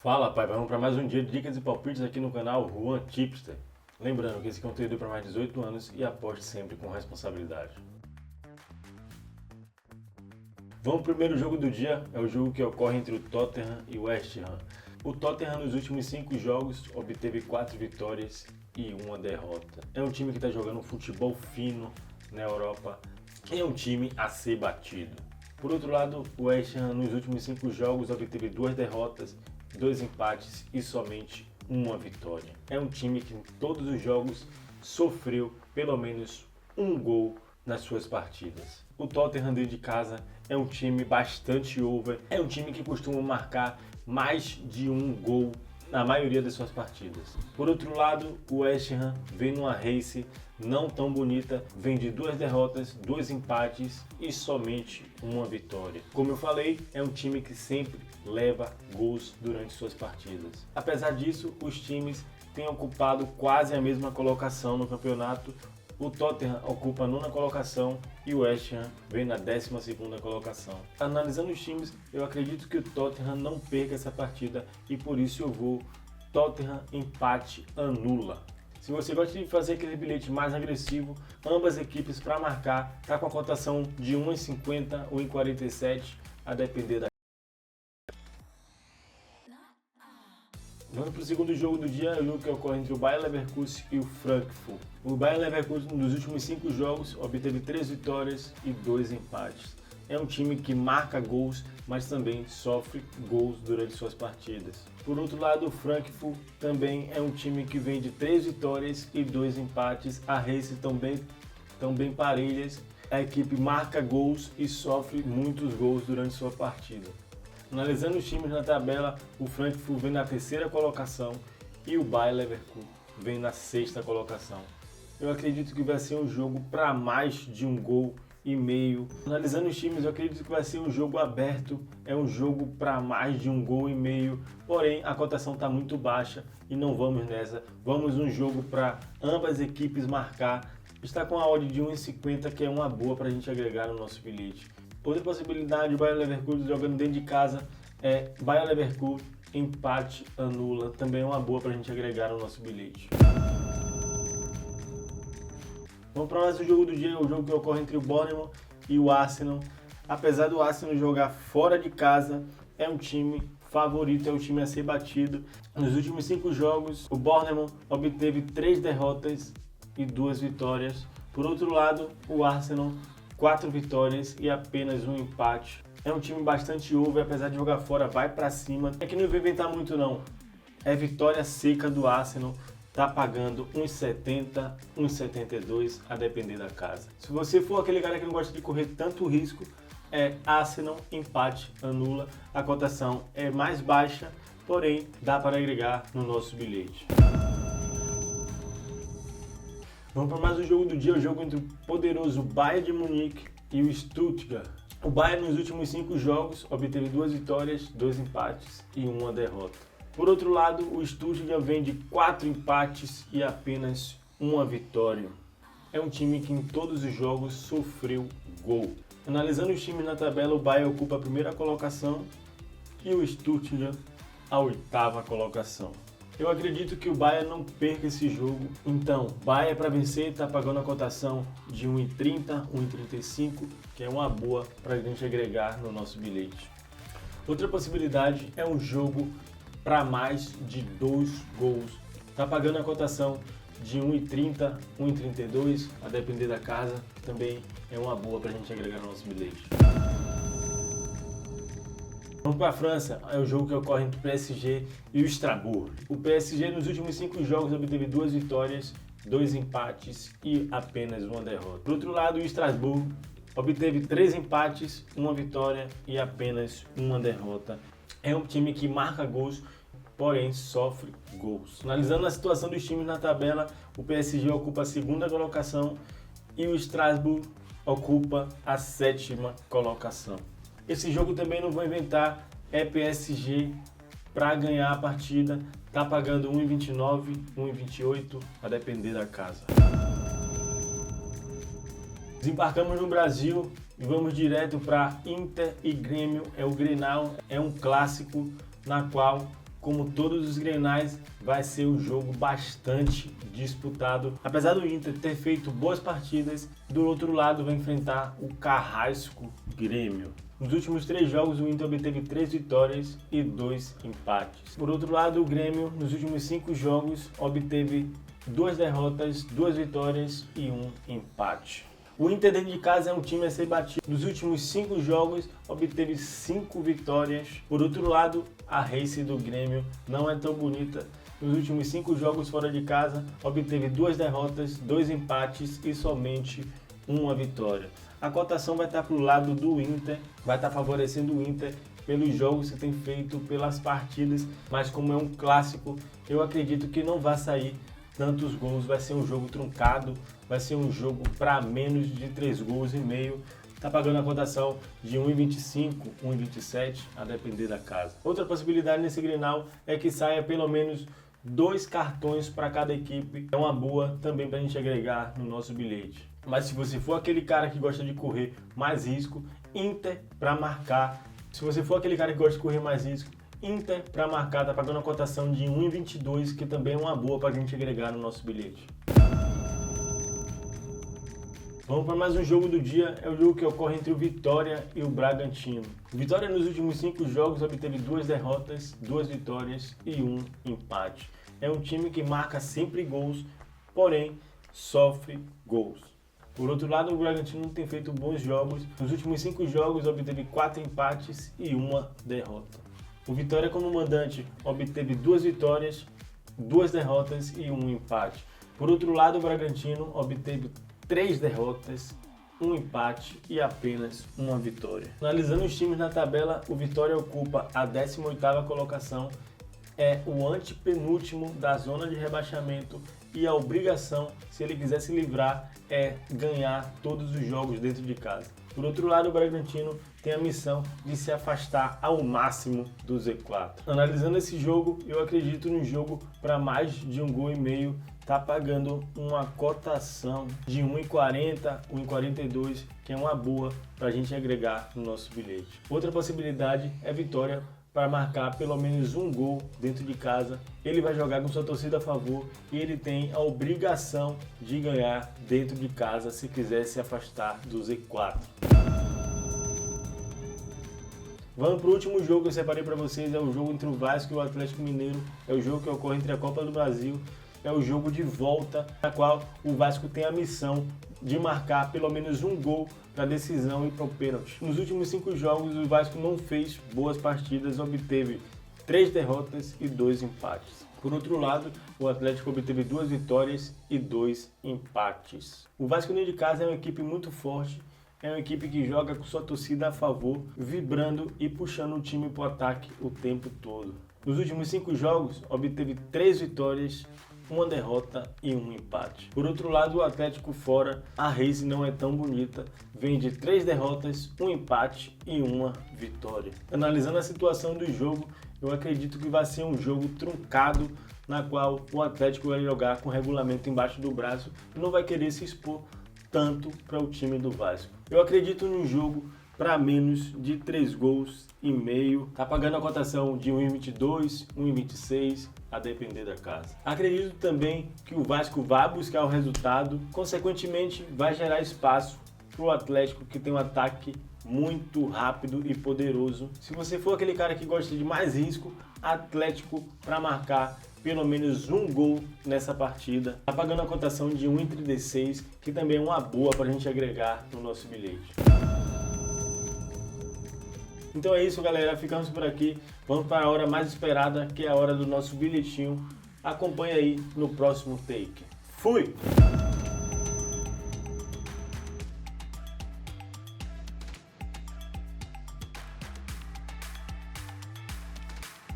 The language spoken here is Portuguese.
Fala, pai, vamos para mais um dia de dicas e palpites aqui no canal Juan Tipster. Lembrando que esse conteúdo é para mais de 18 anos e aposte sempre com responsabilidade. Vamos pro primeiro jogo do dia, é o jogo que ocorre entre o Tottenham e o West Ham. O Tottenham nos últimos 5 jogos obteve 4 vitórias e 1 derrota. É um time que está jogando um futebol fino na Europa, é um time a ser batido. Por outro lado, o West Ham nos últimos 5 jogos obteve 2 derrotas, 2 empates e somente 1 vitória. É um time que em todos os jogos sofreu pelo menos um gol nas suas partidas. O Tottenham dentro de casa é um time bastante over, é um time que costuma marcar mais de um gol na maioria das suas partidas. Por outro lado, o West Ham vem numa race não tão bonita, vem de 2 derrotas, 2 empates e somente 1 vitória. Como eu falei, é um time que sempre leva gols durante suas partidas. Apesar disso, os times têm ocupado quase a mesma colocação no campeonato. O Tottenham ocupa a 9ª colocação e o West Ham vem na 12ª colocação. Analisando os times, eu acredito que o Tottenham não perca essa partida e por isso eu vou Tottenham empate anula. Se você gosta de fazer aquele bilhete mais agressivo, ambas equipes para marcar, tá com a cotação de 1,50 ou 1,47, a depender da. Vamos para o segundo jogo do dia, é o jogo que ocorre entre o Bayer Leverkusen e o Frankfurt. O Bayer Leverkusen nos últimos 5 jogos obteve 3 vitórias e 2 empates. É um time que marca gols, mas também sofre gols durante suas partidas. Por outro lado, o Frankfurt também é um time que vem de 3 vitórias e 2 empates. A race tão bem parelhas. A equipe marca gols e sofre muitos gols durante sua partida. Analisando os times na tabela, o Frankfurt vem na 3ª colocação e o Bayer Leverkusen vem na 6ª colocação. Eu acredito que vai ser um jogo para mais de um gol e meio. Analisando os times, eu acredito que vai ser um jogo aberto, é um jogo para mais de um gol e meio, porém a cotação está muito baixa e não vamos nessa. Vamos um jogo para ambas equipes marcar. Está com a odd de 1,50, que é uma boa para a gente agregar no nosso bilhete. Outra possibilidade, o Bayer Leverkusen jogando dentro de casa, é Bayer Leverkusen empate anula, também é uma boa para a gente agregar no nosso bilhete. Vamos para mais um jogo do dia, o jogo que ocorre entre o Bournemouth e o Arsenal. Apesar do Arsenal jogar fora de casa, é um time favorito, é um time a ser batido. Nos últimos 5 jogos, o Bournemouth obteve 3 derrotas e 2 vitórias. Por outro lado, o Arsenal 4 vitórias e apenas 1 empate. É um time bastante over, apesar de jogar fora, vai para cima. É que não vai inventar muito não. É vitória seca do Arsenal. Tá pagando 1,70, 1,72 a depender da casa. Se você for aquele cara que não gosta de correr tanto risco, é Arsenal empate anula. A cotação é mais baixa, porém dá para agregar no nosso bilhete. Vamos para mais um jogo do dia, o jogo entre o poderoso Bayern de Munique e o Stuttgart. O Bayern nos últimos 5 jogos obteve 2 vitórias, 2 empates e 1 derrota. Por outro lado, o Stuttgart vem de 4 empates e apenas 1 vitória. É um time que em todos os jogos sofreu gol. Analisando os times na tabela, o Bayern ocupa a 1ª colocação e o Stuttgart a 8ª colocação. Eu acredito que o Bayern não perca esse jogo, então Bayern para vencer está pagando a cotação de 1,30, 1,35, que é uma boa para a gente agregar no nosso bilhete. Outra possibilidade é um jogo para mais de 2 gols. Está pagando a cotação de 1,30, 1,32, a depender da casa, também é uma boa para a gente agregar no nosso bilhete. Vamos para a França, é o jogo que ocorre entre o PSG e o Strasbourg. O PSG nos últimos 5 jogos obteve 2 vitórias, 2 empates e apenas 1 derrota. Por outro lado, o Strasbourg obteve 3 empates, 1 vitória e apenas 1 derrota. É um time que marca gols, porém sofre gols. Analisando a situação dos times na tabela, o PSG ocupa a 2ª colocação e o Strasbourg ocupa a 7ª colocação. Esse jogo também não vou inventar, é PSG para ganhar a partida, tá pagando 1,29, 1,28, a depender da casa. Desembarcamos no Brasil e vamos direto para Inter e Grêmio, é o Grenal, é um clássico na qual como todos os Grenais, vai ser um jogo bastante disputado. Apesar do Inter ter feito boas partidas, do outro lado vai enfrentar o carrasco Grêmio. Nos últimos 3 jogos, o Inter obteve 3 vitórias e 2 empates. Por outro lado, o Grêmio, nos últimos 5 jogos, obteve 2 derrotas, 2 vitórias e 1 empate. O Inter dentro de casa é um time a ser batido. Nos últimos 5 jogos, obteve 5 vitórias. Por outro lado, a race do Grêmio não é tão bonita. Nos últimos 5 jogos fora de casa, obteve 2 derrotas, 2 empates e somente 1 vitória. A cotação vai estar para o lado do Inter, vai estar favorecendo o Inter pelos jogos que tem feito, pelas partidas, mas como é um clássico, eu acredito que não vai sair tantos gols, vai ser um jogo truncado, vai ser um jogo para menos de 3 gols e meio. Está pagando a cotação de 1,25, 1,27, a depender da casa. Outra possibilidade nesse Grenal é que saia pelo menos 2 cartões para cada equipe. É uma boa também para a gente agregar no nosso bilhete. Mas se você for aquele cara que gosta de correr mais risco, Inter para marcar. Se você for aquele cara que gosta de correr mais risco, Inter para marcar, tá pagando a cotação de 1,22, que também é uma boa para a gente agregar no nosso bilhete. Vamos para mais um jogo do dia, é o jogo que ocorre entre o Vitória e o Bragantino. O Vitória nos últimos 5 jogos obteve 2 derrotas, 2 vitórias e 1 empate. É um time que marca sempre gols, porém sofre gols. Por outro lado, o Bragantino tem feito bons jogos. Nos últimos 5 jogos obteve 4 empates e 1 derrota. O Vitória como mandante obteve 2 vitórias, 2 derrotas e 1 empate. Por outro lado, o Bragantino obteve 3 derrotas, 1 empate e apenas 1 vitória. Analisando os times na tabela, o Vitória ocupa a 18ª colocação, é o antepenúltimo da zona de rebaixamento e a obrigação, se ele quiser se livrar, é ganhar todos os jogos dentro de casa. Por outro lado, o Bragantino tem a missão de se afastar ao máximo do Z4. Analisando esse jogo, eu acredito no jogo para mais de 1,5 gol. Está pagando uma cotação de 1,40, 1,42, que é uma boa para a gente agregar no nosso bilhete. Outra possibilidade é Vitória para marcar pelo menos 1 gol dentro de casa. Ele vai jogar com sua torcida a favor e ele tem a obrigação de ganhar dentro de casa se quiser se afastar do Z4. Vamos para o último jogo que eu separei para vocês, é o jogo entre o Vasco e o Atlético Mineiro. É o jogo que ocorre entre a Copa do Brasil. É o jogo de volta, na qual o Vasco tem a missão de marcar pelo menos 1 gol para decisão e para o pênalti. Nos últimos 5 jogos, o Vasco não fez boas partidas, obteve 3 derrotas e 2 empates. Por outro lado, o Atlético obteve 2 vitórias e 2 empates. O Vasco dentro de casa é uma equipe muito forte, é uma equipe que joga com sua torcida a favor, vibrando e puxando o time para o ataque o tempo todo. Nos últimos 5 jogos, obteve 3 vitórias, 1 derrota e 1 empate. Por outro lado, o Atlético fora, a race não é tão bonita, vem de 3 derrotas, 1 empate e 1 vitória. Analisando a situação do jogo, eu acredito que vai ser um jogo truncado, na qual o Atlético vai jogar com o regulamento embaixo do braço e não vai querer se expor tanto para o time do Vasco. Eu acredito num jogo para menos de 3 gols e meio. Tá pagando a cotação de 1,22, 1,26, a depender da casa. Acredito também que o Vasco vai buscar o resultado, consequentemente vai gerar espaço para o Atlético, que tem um ataque muito rápido e poderoso. Se você for aquele cara que gosta de mais risco, Atlético para marcar pelo menos 1 gol nessa partida. Tá pagando a cotação de 1,36, que também é uma boa para a gente agregar no nosso bilhete. Então é isso, galera, ficamos por aqui. Vamos para a hora mais esperada, que é a hora do nosso bilhetinho. Acompanhe aí no próximo take. Fui!